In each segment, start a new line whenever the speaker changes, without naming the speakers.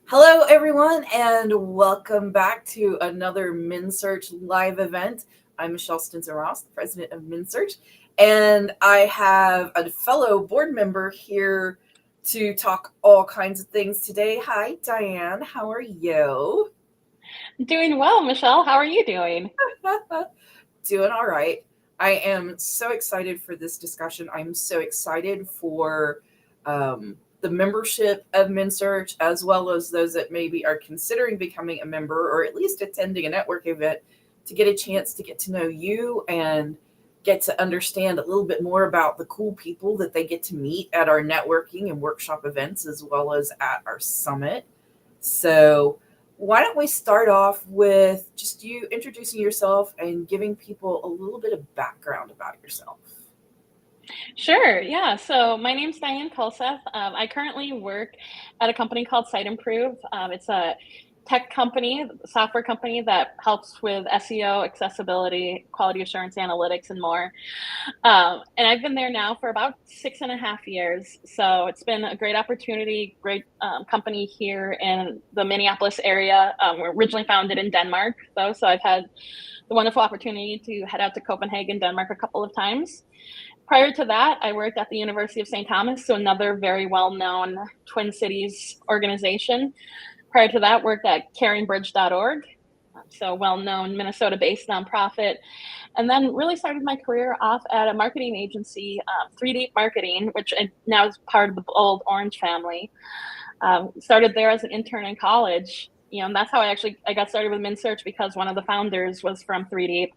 Hello, everyone, and welcome back to another MnSearch live event. I'm Michelle Stinson-Ross, the president of MnSearch, and I have a fellow board member here to talk all kinds of things today. Hi, Diane. How are you?
Doing well, Michelle. How are you doing?
Doing all right. I am so excited for this discussion. I'm so excited for the membership of MnSearch, as well as those that maybe are considering becoming a member or at least attending a network event, to get a chance to get to know you and get to understand a little bit more about the cool people that they get to meet at our networking and workshop events, as well as at our summit. So, why don't we start off with just you introducing yourself and giving people a little bit of background about yourself?
Sure. Yeah. So my name's Diane Kulseth. I currently work at a company called Site Improve. It's a tech company, software company that helps with SEO, accessibility, quality assurance, analytics, and more. And I've been there now for about 6.5 years. So it's been a great opportunity, great company here in the Minneapolis area. We're originally founded in Denmark, though. So I've had the wonderful opportunity to head out to Copenhagen, Denmark a couple of times. Prior to that, I worked at the University of St. Thomas, so another very well-known Twin Cities organization. Prior to that, worked at caringbridge.org, so well-known Minnesota-based nonprofit. And then really started my career off at a marketing agency, 3D Marketing, which now is part of the old Orange family. Started there as an intern in college. And that's how I got started with MnSearch, because one of the founders was from 3D.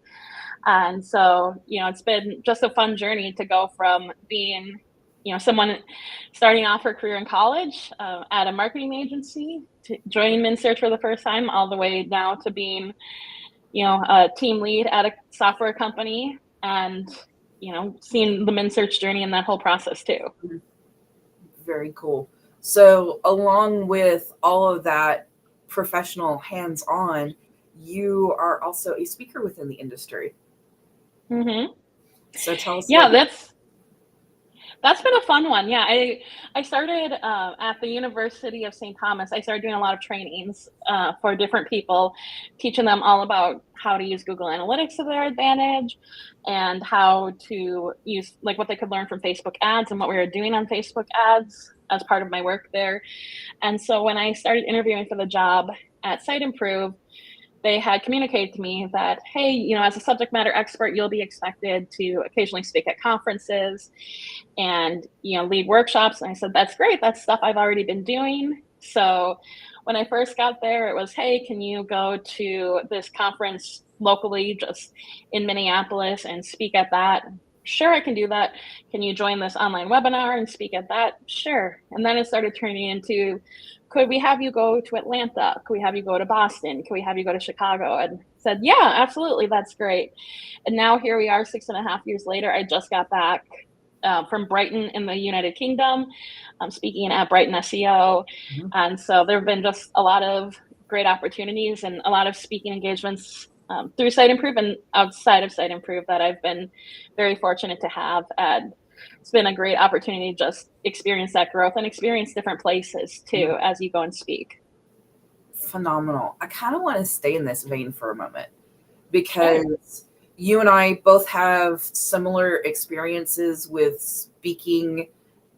And so, it's been just a fun journey to go from being, someone starting off her career in college at a marketing agency to joining MnSearch for the first time, all the way now to being, a team lead at a software company and, seeing the MnSearch journey and that whole process too.
Very cool. So, along with all of that professional hands on, you are also a speaker within the industry.
Mm-hmm.
So, tell us
Yeah,
about your.
that's been a fun one. Yeah, I started at the University of St. Thomas. I started doing a lot of trainings for different people, teaching them all about how to use Google Analytics to their advantage and how to use, like, what they could learn from Facebook ads and what we were doing on Facebook ads as part of my work there. And so when I started interviewing for the job at Site Improve, they had communicated to me that, hey, as a subject matter expert, you'll be expected to occasionally speak at conferences and, lead workshops. And I said, that's great. That's stuff I've already been doing. So when I first got there, it was, hey, can you go to this conference locally just in Minneapolis and speak at that? Sure, I can do that. Can you join this online webinar and speak at that? Sure. And then it started turning into, could we have you go to Atlanta? Could we have you go to Boston? Could we have you go to Chicago? And said, yeah, absolutely. That's great. And now here we are 6.5 years later. I just got back from Brighton in the United Kingdom. I'm speaking at Brighton SEO.
Mhm.
And so there have been just a lot of great opportunities and a lot of speaking engagements through Site Improve and outside of Site Improve that I've been very fortunate to have. And it's been a great opportunity to just experience that growth and experience different places too as you go and speak.
Phenomenal. I kind of want to stay in this vein for a moment
Sure.
because you and I both have similar experiences with speaking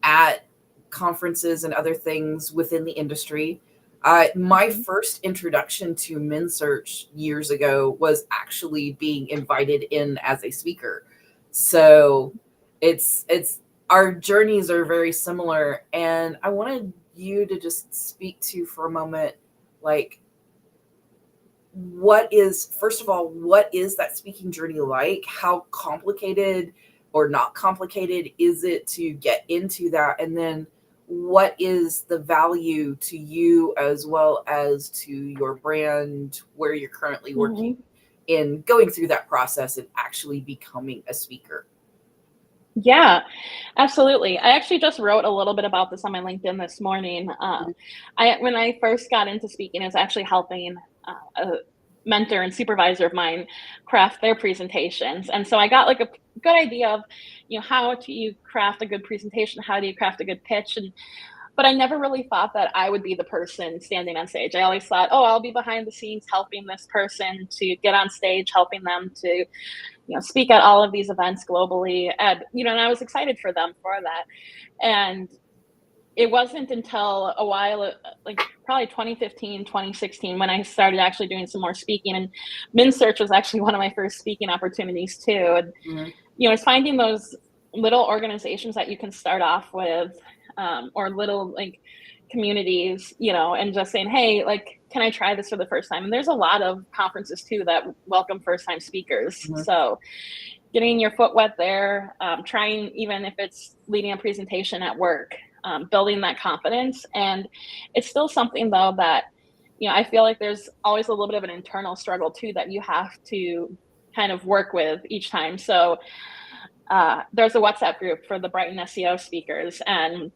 at conferences and other things within the industry. My
Mm-hmm.
first introduction to MnSearch years ago was actually being invited in as a speaker. So it's our journeys are very similar, and I wanted you to just speak to for a moment, like, what is, first of all, what is that speaking journey like? How complicated or not complicated is it to get into that? And then what is the value to you as well as to your brand where you're currently working
Mm-hmm.
in going through that process and actually becoming a speaker?
Yeah, absolutely. I actually just wrote a little bit about this on my LinkedIn this morning. When I first got into speaking, I was actually helping a mentor and supervisor of mine craft their presentations, and so I got like a good idea of, how do you craft a good presentation? How do you craft a good pitch? And but I never really thought that I would be the person standing on stage. I always thought, oh, I'll be behind the scenes helping this person to get on stage, helping them to, speak at all of these events globally. And, and I was excited for them for that. And it wasn't until a while, like probably 2015, 2016, when I started actually doing some more speaking. And MnSearch was actually one of my first speaking opportunities too. And, it's finding those little organizations that you can start off with, or little like communities, and just saying, hey, like, can I try this for the first time? And there's a lot of conferences too that welcome first time speakers. So getting your foot wet there, trying, even if it's leading a presentation at work, building that confidence. And it's still something though that, I feel like there's always a little bit of an internal struggle too that you have to kind of work with each time. So there's a WhatsApp group for the Brighton SEO speakers and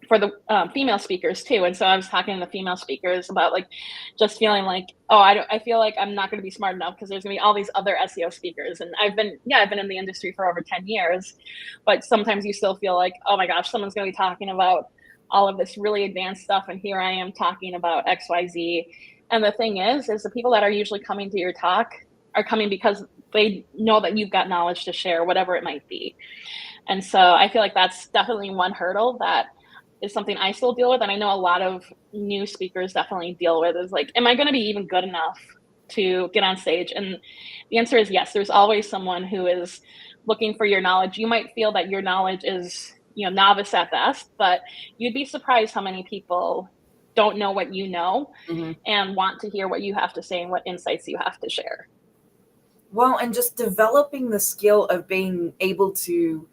for the female speakers too. And so I was talking to the female speakers about like just feeling like, oh, I feel like I'm not going to be smart enough because there's going to be all these other SEO speakers. And I've been in the industry for over 10 years, but sometimes you still feel like, oh my gosh, someone's going to be talking about all of this really advanced stuff. And here I am talking about XYZ. And the thing is the people that are usually coming to your talk are coming because they know that you've got knowledge to share, whatever it might be. And so I feel like that's definitely one hurdle that is something I still deal with. And I know a lot of new speakers definitely deal with is like, am I going to be even good enough to get on stage? And the answer is yes. There's always someone who is looking for your knowledge. You might feel that your knowledge is, novice at best, but you'd be surprised how many people don't know what you know and want to hear what you have to say and what insights you have to share.
Well, and just developing the skill of being able to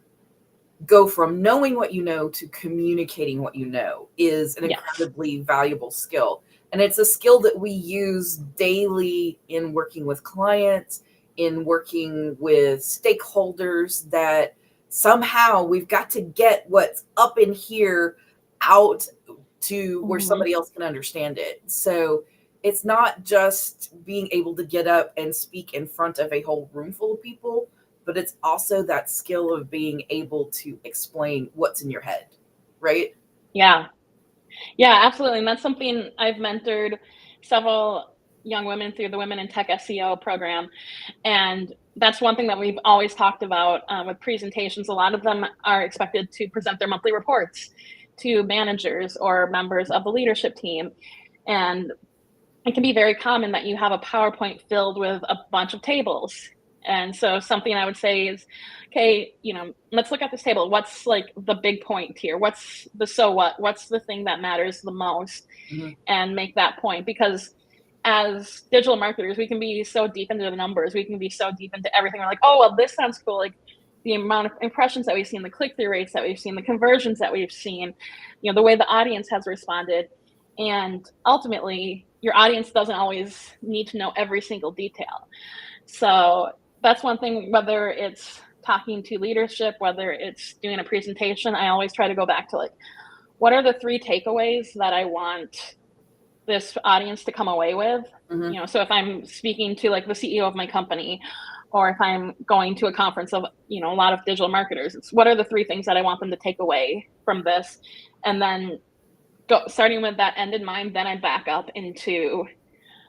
go from knowing what you know to communicating what you know is an incredibly valuable skill. And it's a skill that we use daily in working with clients, in working with stakeholders, that somehow we've got to get what's up in here out to where somebody else can understand it. So it's not just being able to get up and speak in front of a whole room full of people, but it's also that skill of being able to explain what's in your head, right?
Yeah, absolutely. And that's something I've mentored several young women through the Women in Tech SEO program. And that's one thing that we've always talked about with presentations. A lot of them are expected to present their monthly reports to managers or members of the leadership team. And it can be very common that you have a PowerPoint filled with a bunch of tables. And so something I would say is, okay, let's look at this table. What's like the big point here? What's the so what? What's the thing that matters the most? And make that point. Because as digital marketers, we can be so deep into the numbers. We can be so deep into everything. We're like, oh, well, this sounds cool. Like the amount of impressions that we've seen, the click-through rates that we've seen, the conversions that we've seen, the way the audience has responded. And ultimately, your audience doesn't always need to know every single detail. So that's one thing, whether it's talking to leadership, whether it's doing a presentation, I always try to go back to like, what are the 3 takeaways that I want this audience to come away with? So if I'm speaking to like the CEO of my company, or if I'm going to a conference of, a lot of digital marketers, it's what are the 3 things that I want them to take away from this? And then starting with that end in mind, then I back up into,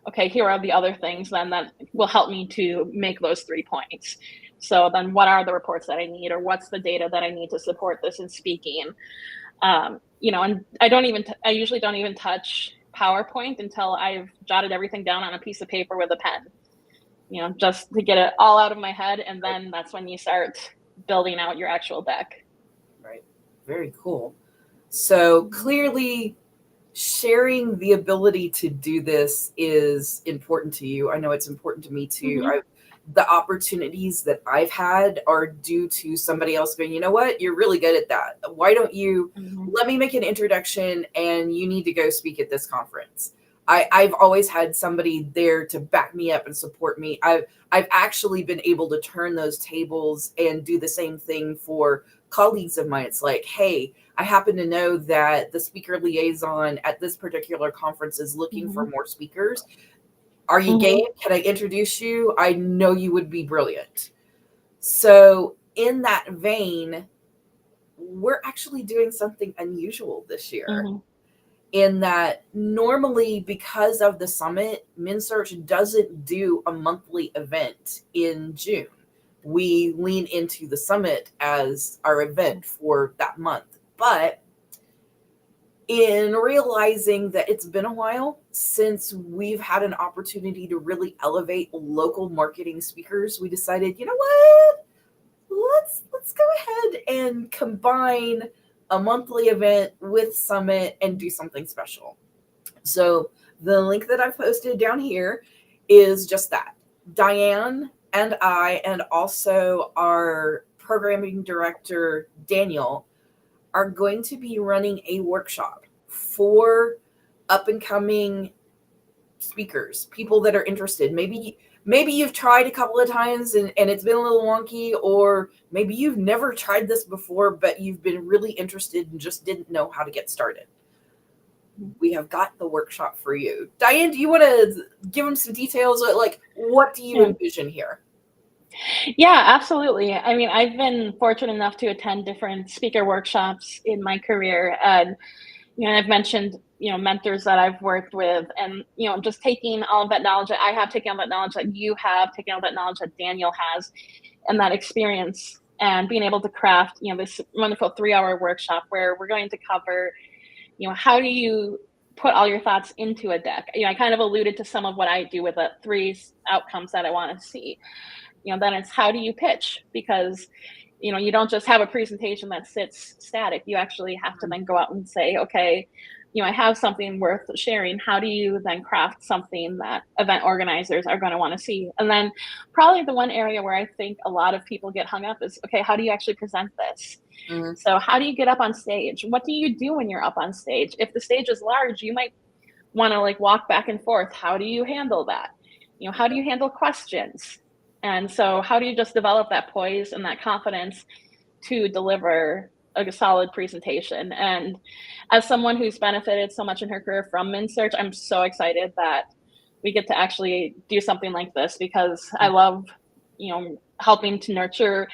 okay, here are the other things then that will help me to make those 3 points. So then what are the reports that I need, or what's the data that I need to support this in speaking? And I usually don't even touch PowerPoint until I've jotted everything down on a piece of paper with a pen, just to get it all out of my head. And then that's when you start building out your actual deck.
Right. Very cool. So clearly sharing the ability to do this is important to you. I know it's important to me too. The opportunities that I've had are due to somebody else going, you know what, you're really good at that. Why don't you let me make an introduction and you need to go speak at this conference. I've always had somebody there to back me up and support me. I've actually been able to turn those tables and do the same thing for colleagues of mine. It's like, hey, I happen to know that the speaker liaison at this particular conference is looking for more speakers. Are you game? Can I introduce you? I know you would be brilliant. So in that vein, we're actually doing something unusual this year.
Mm-hmm.
In that normally, because of the summit, MnSearch doesn't do a monthly event in June. We lean into the summit as our event for that month. But in realizing that it's been a while since we've had an opportunity to really elevate local marketing speakers, we decided, you know what? Let's go ahead and combine a monthly event with Summit and do something special. So the link that I've posted down here is just that. Diane and I, and also our programming director, Daniel, are going to be running a workshop for up and coming speakers, people that are interested. Maybe you've tried a couple of times and it's been a little wonky, or maybe you've never tried this before, but you've been really interested and just didn't know how to get started. We have got the workshop for you. Diane, do you want to give them some details? Like, what do you envision here?
Yeah, absolutely. I mean, I've been fortunate enough to attend different speaker workshops in my career. And, I've mentioned, mentors that I've worked with, and, just taking all of that knowledge that I have, taking all that knowledge that you have, taking all that knowledge that Daniel has, and that experience, and being able to craft, this wonderful 3-hour workshop where we're going to cover, how do you put all your thoughts into a deck? I kind of alluded to some of what I do with the 3 outcomes that I want to see. Then it's how do you pitch? Because, you don't just have a presentation that sits static. You actually have to then go out and say, okay, I have something worth sharing. How do you then craft something that event organizers are going to want to see? And then probably the one area where I think a lot of people get hung up is, okay, how do you actually present this? Mm-hmm. So how do you get up on stage? What do you do when you're up on stage? If the stage is large, you might want to walk back and forth. How do you handle that? How do you handle questions? And so how do you just develop that poise and that confidence to deliver a solid presentation? And as someone who's benefited so much in her career from MnSearch, I'm so excited that we get to actually do something like this, because I love, helping to nurture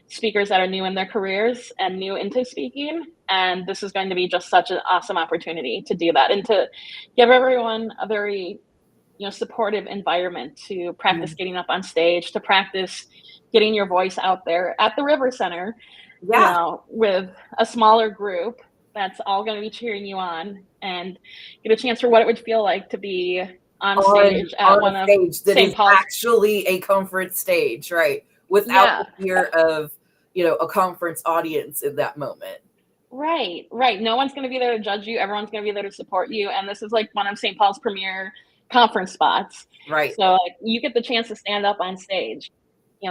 speakers that are new in their careers and new into speaking. And this is going to be just such an awesome opportunity to do that and to give everyone a very supportive environment to practice getting up on stage, to practice getting your voice out there at the River Center, with a smaller group that's all going to be cheering you on, and get a chance for what it would feel like to be on stage at one of St. Paul's.
Actually a conference stage, right? Without the fear of, a conference audience in that moment.
Right. No one's going to be there to judge you. Everyone's going to be there to support you. And this is one of St. Paul's premier conference spots.
Right.
So you get the chance to stand up on stage.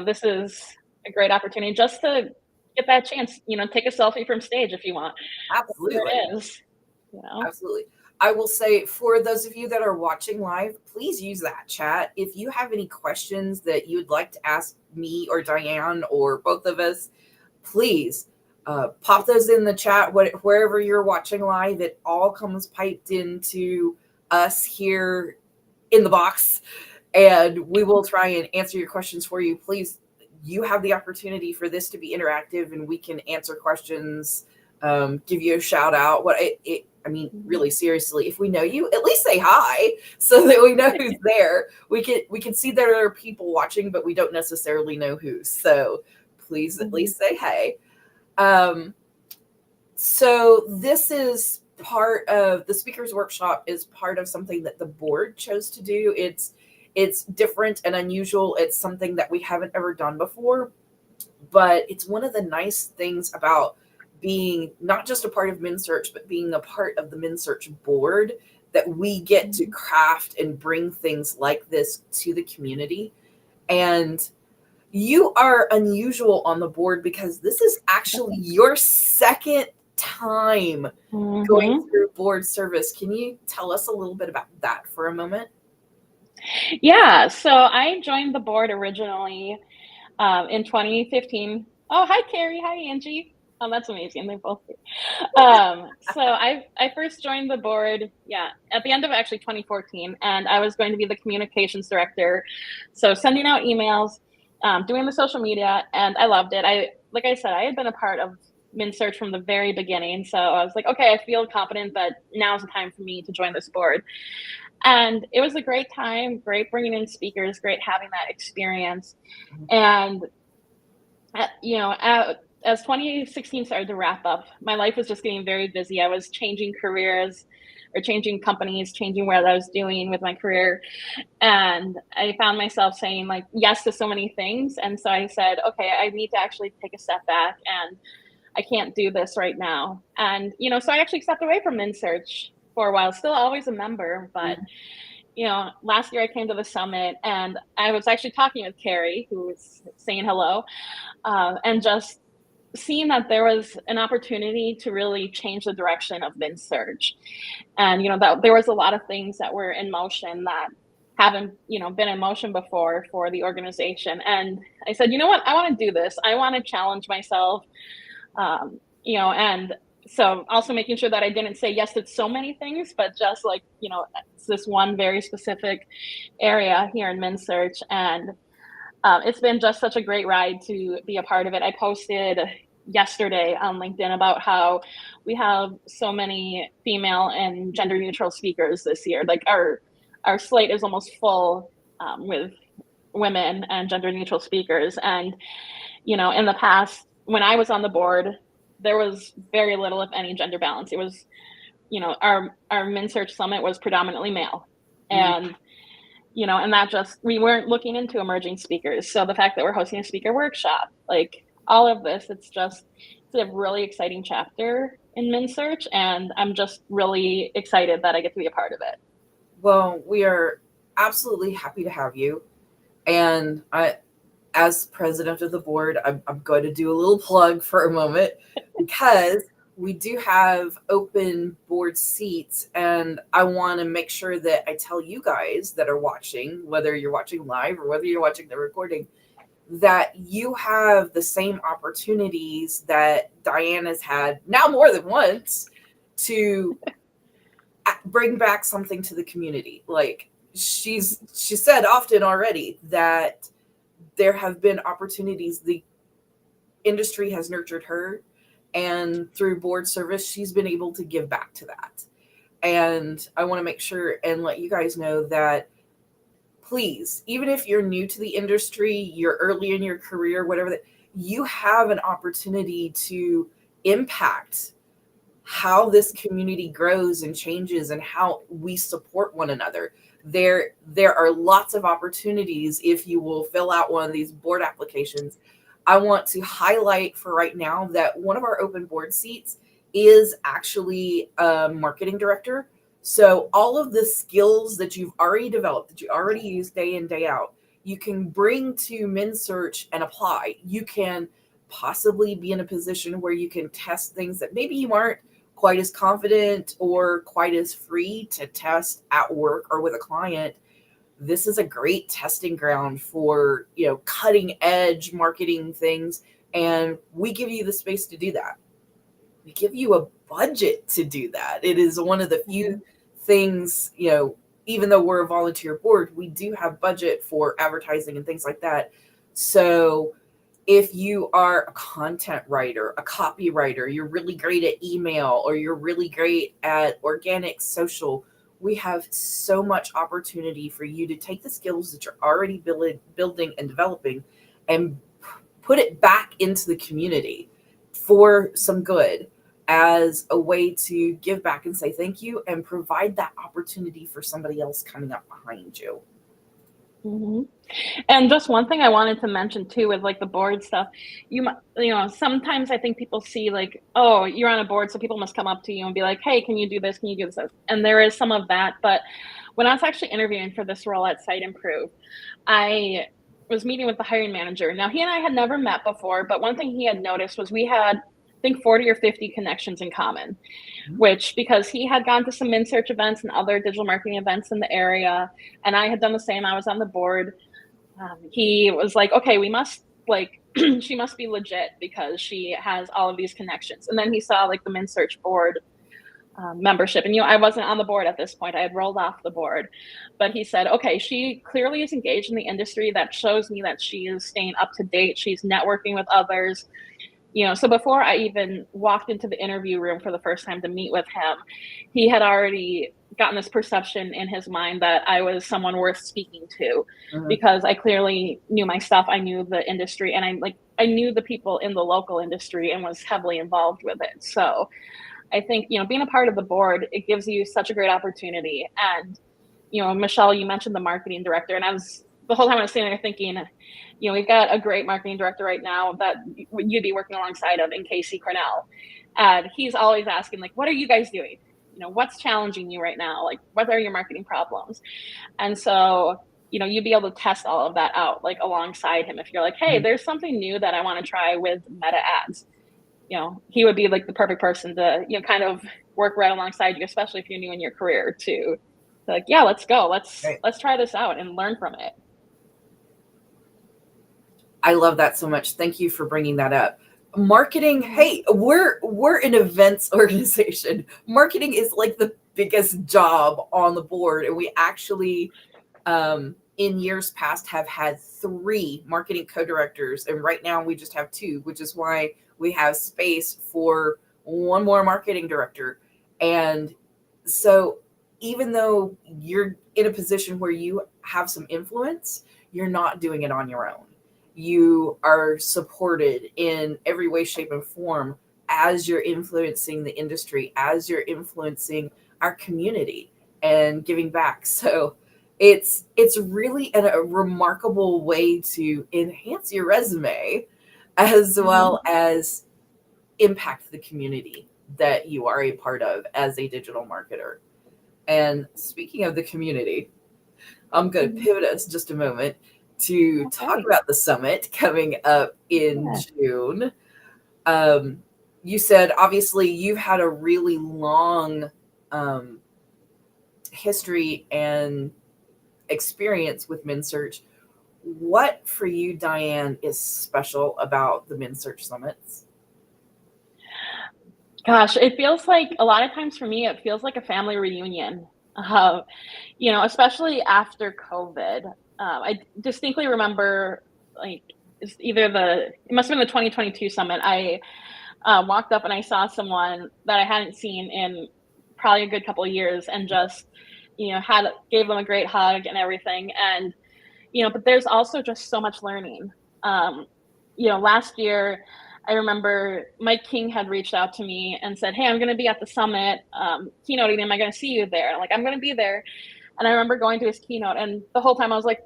This is a great opportunity just to get that chance, take a selfie from stage if you want.
Absolutely.
There is,
Absolutely. I will say, for those of you that are watching live, please use that chat. If you have any questions that you'd like to ask me or Diane or both of us, please pop those in the chat. Wherever you're watching live, it all comes piped into us here in the box, and we will try and answer your questions for you. Please, you have the opportunity for this to be interactive, and we can answer questions, give you a shout out. Really seriously, if we know you, at least say hi so that we know who's there. We can see there are people watching, but we don't necessarily know who. So please at least say hey. So this is part of the speakers workshop, is part of something that the board chose to do. It's different and unusual. It's something that we haven't ever done before, but it's one of the nice things about being not just a part of MnSearch, but being a part of the MnSearch board, that we get to craft and bring things like this to the community. And you are unusual on the board because this is actually your second time going through board service. Can you tell us a little bit about that for a moment?
Yeah, so I joined the board originally in 2015. Oh, hi, Carrie. Hi, Angie. Oh, that's amazing. They both do. So I first joined the board, at the end of actually 2014, and I was going to be the communications director. So sending out emails, doing the social media, and I loved it. Like I said, I had been a part of MnSearch from the very beginning. So I was like, okay, I feel confident that now's the time for me to join this board. And it was a great time, great bringing in speakers, great having that experience. And, as 2016 started to wrap up, my life was just getting very busy. I was changing careers or changing companies, changing what I was doing with my career. And I found myself saying like yes to so many things. And so I said, okay, I need to actually take a step back, and I can't do this right now. And, so I actually stepped away from MnSearch for a while, still always a member, but last year I came to the summit, and I was actually talking with Carrie, who was saying hello, and just seeing that there was an opportunity to really change the direction of MnSearch. And, that there was a lot of things that were in motion that haven't, been in motion before for the organization. And I said, you know what, I want to do this. I want to challenge myself, and so also making sure that I didn't say yes to so many things, but just like, it's this one very specific area here in MnSearch. And it's been just such a great ride to be a part of it. I posted yesterday on LinkedIn about how we have so many female and gender neutral speakers this year. Like our slate is almost full with women and gender neutral speakers. And, in the past, when I was on the board, there was very little, if any, gender balance. It was, our MnSearch summit was predominantly male. And, and that just, we weren't looking into emerging speakers. So the fact that we're hosting a speaker workshop, like all of this, it's a really exciting chapter in MnSearch. And I'm just really excited that I get to be a part of it.
Well, we are absolutely happy to have you. And as president of the board, I'm going to do a little plug for a moment because we do have open board seats, and I want to make sure that I tell you guys that are watching, whether you're watching live or whether you're watching the recording, that you have the same opportunities that Diane has had now more than once to bring back something to the community. Like she said often already that there have been opportunities. The industry has nurtured her, and through board service, she's been able to give back to that. And I want to make sure and let you guys know that, please, even if you're new to the industry, you're early in your career, whatever, that you have an opportunity to impact how this community grows and changes and how we support one another. There are lots of opportunities if you will fill out one of these board applications. I want to highlight for right now that one of our open board seats is actually a marketing director. So all of the skills that you've already developed, that you already use day in, day out, you can bring to MnSearch and apply. You can possibly be in a position where you can test things that maybe you aren't quite as confident or quite as free to test at work or with a client. This is a great testing ground for, cutting edge marketing things. And we give you the space to do that. We give you a budget to do that. It is one of the few things, even though we're a volunteer board, we do have budget for advertising and things like that. So if you are a content writer, a copywriter, you're really great at email, or you're really great at organic social, we have so much opportunity for you to take the skills that you're already building and developing and put it back into the community for some good, as a way to give back and say thank you and provide that opportunity for somebody else coming up behind you.
Mm-hmm. And just one thing I wanted to mention too, with like the board stuff, sometimes I think people see like, oh, you're on a board, so people must come up to you and be like, hey, can you do this? Can you do this? And there is some of that. But when I was actually interviewing for this role at Site Improve, I was meeting with the hiring manager. Now, he and I had never met before, but one thing he had noticed was we had, I think, 40 or 50 connections in common, which, because he had gone to some MnSearch events and other digital marketing events in the area, and I had done the same. I was on the board. He was like, okay, we must, like, she must be legit because she has all of these connections. And then he saw like the MnSearch board membership. And, I wasn't on the board at this point. I had rolled off the board. But he said, okay, she clearly is engaged in the industry. That shows me that she is staying up to date. She's networking with others. So before I even walked into the interview room for the first time to meet with him, he had already gotten this perception in his mind that I was someone worth speaking to, because I clearly knew my stuff. I knew the industry, and I knew the people in the local industry and was heavily involved with it. So I think, being a part of the board, it gives you such a great opportunity. And, Michelle, you mentioned the marketing director, and the whole time I was sitting there thinking, we've got a great marketing director right now that you'd be working alongside of in Casey Cornell. And he's always asking, like, what are you guys doing? What's challenging you right now? Like, what are your marketing problems? And so, you'd be able to test all of that out, like, alongside him. If you're like, hey, there's something new that I want to try with meta ads, he would be like the perfect person to, kind of work right alongside you, especially if you're new in your career, to like, yeah, let's go. Let's try this out and learn from it.
I love that so much. Thank you for bringing that up. Marketing, hey, we're an events organization. Marketing is like the biggest job on the board, and we actually in years past have had 3 marketing co-directors, and right now we just have 2, which is why we have space for one more marketing director. And so even though you're in a position where you have some influence, you're not doing it on your own. You are supported in every way, shape, and form as you're influencing the industry, as you're influencing our community and giving back. So it's really a remarkable way to enhance your resume, as well as impact the community that you are a part of as a digital marketer. And speaking of the community, I'm going to pivot us just a moment to talk about the summit coming up in June. You said, obviously, you've had a really long history and experience with MnSearch. What for you, Diane, is special about the MnSearch summits?
Gosh, it feels like a lot of times for me, it feels like a family reunion. Especially after COVID. I distinctly remember, like, it must have been the 2022 summit. I walked up and I saw someone that I hadn't seen in probably a good couple of years, and just, gave them a great hug and everything. And, but there's also just so much learning. Last year, I remember Mike King had reached out to me and said, hey, I'm going to be at the summit keynoting. Am I going to see you there? I'm going to be there. And I remember going to his keynote, and the whole time I was like,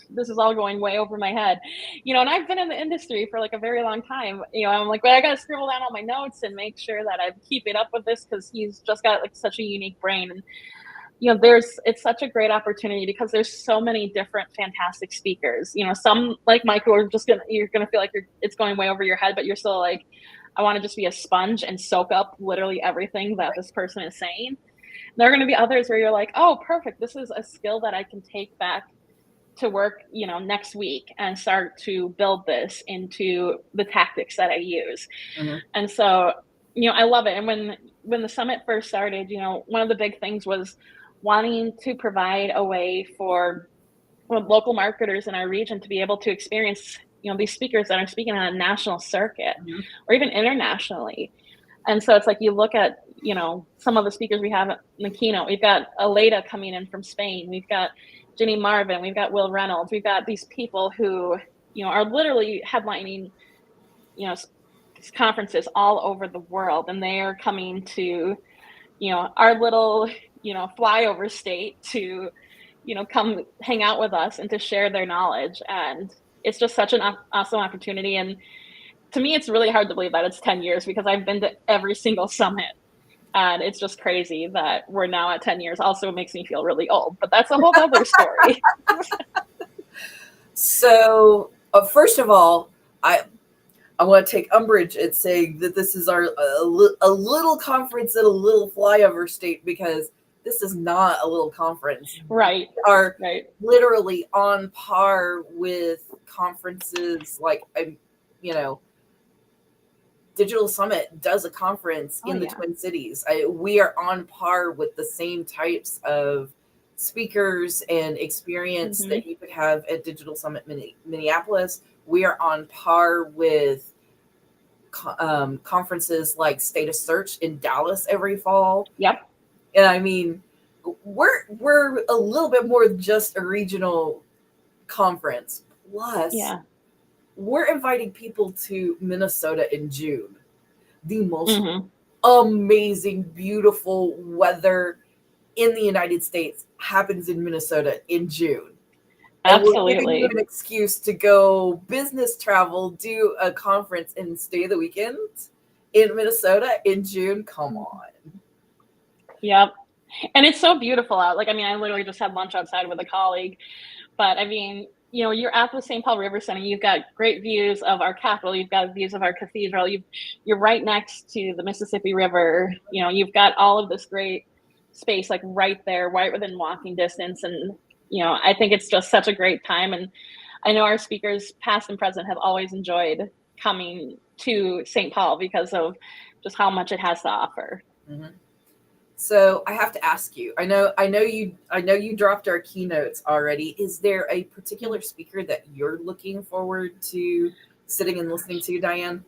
this is all going way over my head, and I've been in the industry for like a very long time. I'm like, but I got to scribble down all my notes and make sure that I'm keeping up with this, because he's just got like such a unique brain. And, it's such a great opportunity because there's so many different fantastic speakers, some like Mike, who are you're going to feel like it's going way over your head, but you're still like, I want to just be a sponge and soak up literally everything that this person is saying. There are going to be others where you're like, oh, perfect. This is a skill that I can take back to work, next week, and start to build this into the tactics that I use. And so, I love it. And when the summit first started, one of the big things was wanting to provide a way for local marketers in our region to be able to experience, these speakers that are speaking on a national circuit or even internationally. And so it's like, you look at, some of the speakers we have in the keynote. We've got Aleda coming in from Spain. We've got Jenny Marvin. We've got Will Reynolds. We've got these people who, are literally headlining, conferences all over the world. And they are coming to, our little, flyover state to, come hang out with us and to share their knowledge. And it's just such an awesome opportunity. And to me, it's really hard to believe that it's 10 years, because I've been to every single summit. And it's just crazy that we're now at 10 years. Also makes me feel really old, but that's a whole other story.
So, first of all, I want to take umbrage at saying that this is a little conference at a little flyover state, because this is not a little conference.
Right.
We are literally on par with conferences like, Digital Summit does a conference in the Twin Cities. We are on par with the same types of speakers and experience that you could have at Digital Summit Minneapolis. We are on par with conferences like State of Search in Dallas every fall.
Yep.
And I mean, we're a little bit more than just a regional conference. Plus,
Yeah.
we're inviting people to Minnesota in June. The most
Mm-hmm.
amazing, beautiful weather in the United States happens in Minnesota in June. And we're giving you
Absolutely.
an excuse to go business travel, do a conference, and stay the weekend in Minnesota in June. Come on.
Yep. And it's so beautiful out. Like, I mean, I literally just had lunch outside with a colleague, but I mean, you know, you're at the St. Paul River Center. You've got great views of our capital. You've got views of our cathedral. You're right next to the Mississippi River. You know, you've got all of this great space, like right there, right within walking distance. And, you know, I think it's just such a great time. And I know our speakers, past and present, have always enjoyed coming to St. Paul because of just how much it has to offer.
Mm-hmm. So I have to ask you. I know you dropped our keynotes already. Is there a particular speaker that you're looking forward to sitting and listening to, Diane?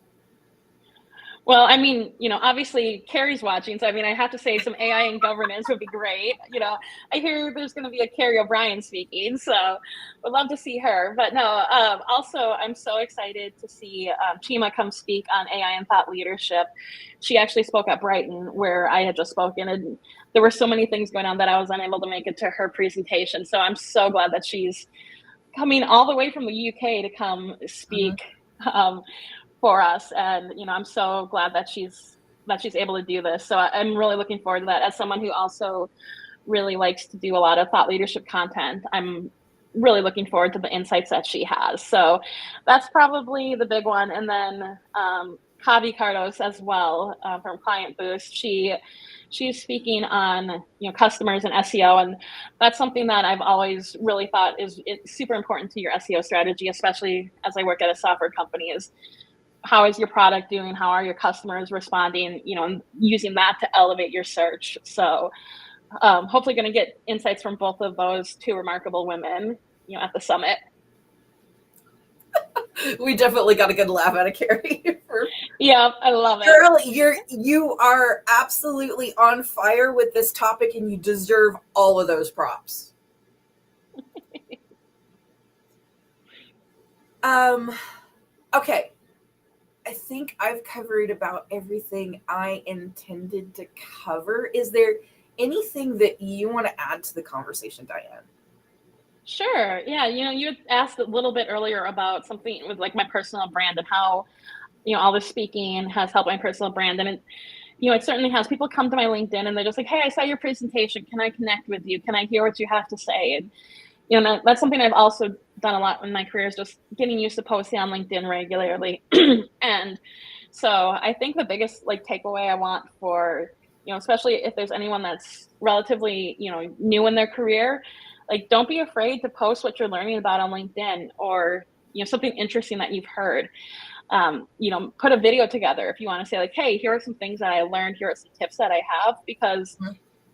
Well, I mean, you know, obviously Carrie's watching, so I mean, I have to say some AI and governance would be great. You know, I hear there's going to be a Carrie O'Brien speaking, so would love to see her. But no, also I'm so excited to see Chima come speak on AI and thought leadership. She actually spoke at Brighton, where I had just spoken, and there were so many things going on that I was unable to make it to her presentation. So I'm so glad that she's coming all the way from the UK to come speak. Mm-hmm. For us, and you know, I'm so glad that she's able to do this. So I'm really looking forward to that. As someone who also really likes to do a lot of thought leadership content, I'm really looking forward to the insights that she has. So that's probably the big one. And then Kavi Cardos as well, from Client Boost. She's speaking on, you know, customers and SEO, and that's something that I've always really thought is super important to your SEO strategy, especially as I work at a software company, is how is your product doing? How are your customers responding? You know, and using that to elevate your search. So hopefully going to get insights from both of those two remarkable women, you know, at the summit.
We definitely got a good laugh out of Carrie.
Yeah, I love it.
Girl, you are absolutely on fire with this topic, and you deserve all of those props. Okay. I think I've covered about everything I intended to cover. Is there anything that you want to add to the conversation, Diane?
Sure. Yeah. You know, you had asked a little bit earlier about something with like my personal brand and how, you know, all this speaking has helped my personal brand. And it, you know, it certainly has. People come to my LinkedIn and they're just like, hey, I saw your presentation. Can I connect with you? Can I hear what you have to say? And, you know, that's something I've also done a lot in my career, is just getting used to posting on LinkedIn regularly. And so I think the biggest like takeaway I want for, you know, especially if there's anyone that's relatively, you know, new in their career, like, don't be afraid to post what you're learning about on LinkedIn, or, you know, something interesting that you've heard. You know, put a video together if you want to say like, hey, here are some things that I learned. Here are some tips that I have, because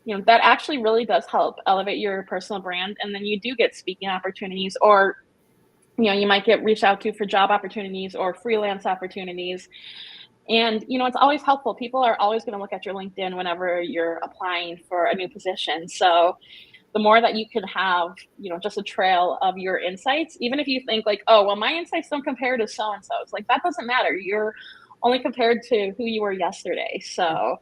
you know, that actually really does help elevate your personal brand. And then you do get speaking opportunities, or, you know, you might get reached out to for job opportunities or freelance opportunities. And, you know, it's always helpful. People are always going to look at your LinkedIn whenever you're applying for a new position. So the more that you can have, you know, just a trail of your insights, even if you think like, oh, well, my insights don't compare to so-and-so. It's like, that doesn't matter. You're only compared to who you were yesterday. So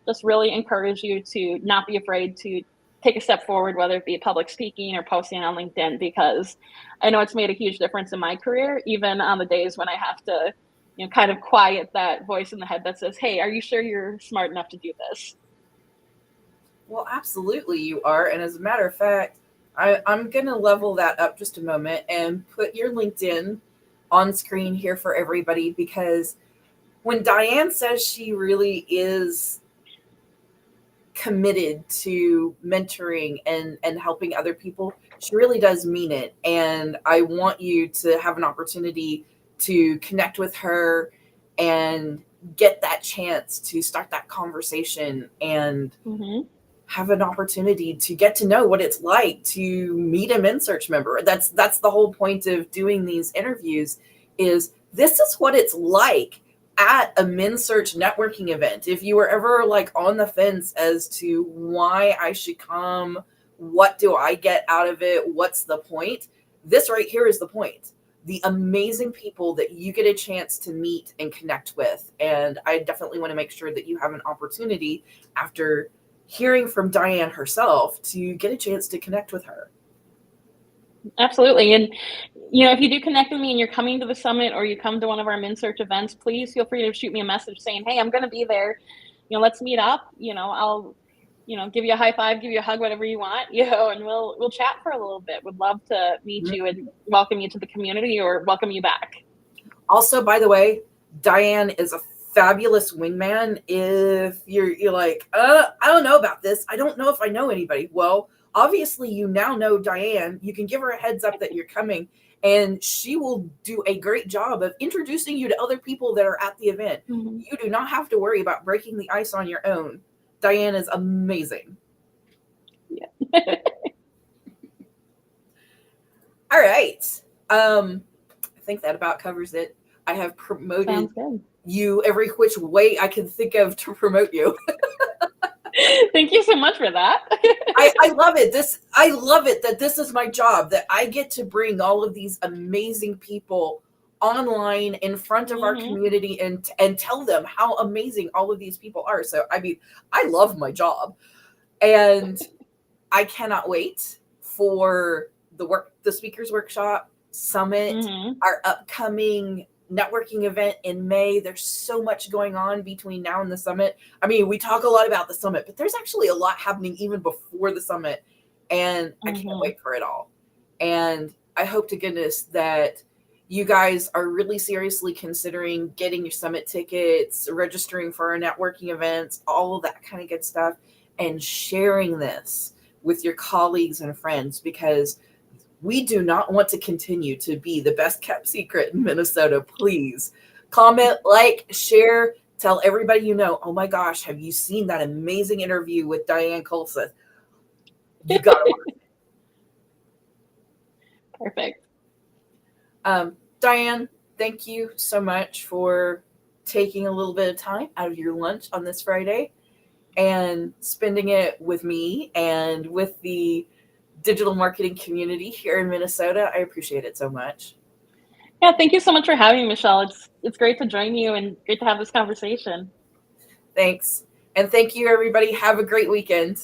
just really encourage you to not be afraid to take a step forward, whether it be public speaking or posting on LinkedIn, because I know it's made a huge difference in my career, even on the days when I have to, you know, kind of quiet that voice in the head that says, hey, are you sure you're smart enough to do this?
Well, absolutely you are. And as a matter of fact, I'm going to level that up just a moment and put your LinkedIn on screen here for everybody, because when Diane says she really is committed to mentoring and helping other people, she really does mean it. And I want you to have an opportunity to connect with her and get that chance to start that conversation and have an opportunity to get to know what it's like to meet a MnSearch member. That's the whole point of doing these interviews, is this is what it's like at a MnSearch networking event, if you were ever like on the fence as to why I should come, what do I get out of it, what's the point, this right here is the point. The amazing people that you get a chance to meet and connect with. And I definitely want to make sure that you have an opportunity after hearing from Diane herself to get a chance to connect with her.
Absolutely. And, if you do connect with me and you're coming to the summit or you come to one of our MnSearch events, please feel free to shoot me a message saying, hey, I'm going to be there. Let's meet up. I'll, give you a high five, give you a hug, whatever you want, and we'll chat for a little bit. Would love to meet you and welcome you to the community or welcome you back.
Also, by the way, Diane is a fabulous wingman. If you're like, I don't know about this. I don't know if I know anybody. Well, obviously you now know Diane. You can give her a heads up that you're coming, and she will do a great job of introducing you to other people that are at the event.
Mm-hmm.
You do not have to worry about breaking the ice on your own. Diane is amazing.
Yeah.
All right. I think that about covers it. I have promoted you every which way I can think of to promote you.
Thank you so much for that.
I love it. I love it that this is my job, that I get to bring all of these amazing people online in front of our community and tell them how amazing all of these people are. So, I mean, I love my job, and I cannot wait for the speakers workshop, summit, our upcoming networking event in May. There's so much going on between now and the summit. I mean, we talk a lot about the summit, but there's actually a lot happening even before the summit, and I can't wait for it all. And I hope to goodness that you guys are really seriously considering getting your summit tickets, registering for our networking events, all of that kind of good stuff, and sharing this with your colleagues and friends, because we do not want to continue to be the best kept secret in Minnesota. Please comment, like, share, tell everybody you know, oh my gosh, have you seen that amazing interview with Diane Kulseth? You got to watch it.
Perfect.
Diane, thank you so much for taking a little bit of time out of your lunch on this Friday and spending it with me and with the digital marketing community here in Minnesota. I appreciate it so much.
Yeah, thank you so much for having me, Michelle. It's great to join you and great to have this conversation.
Thanks. And thank you, everybody. Have a great weekend.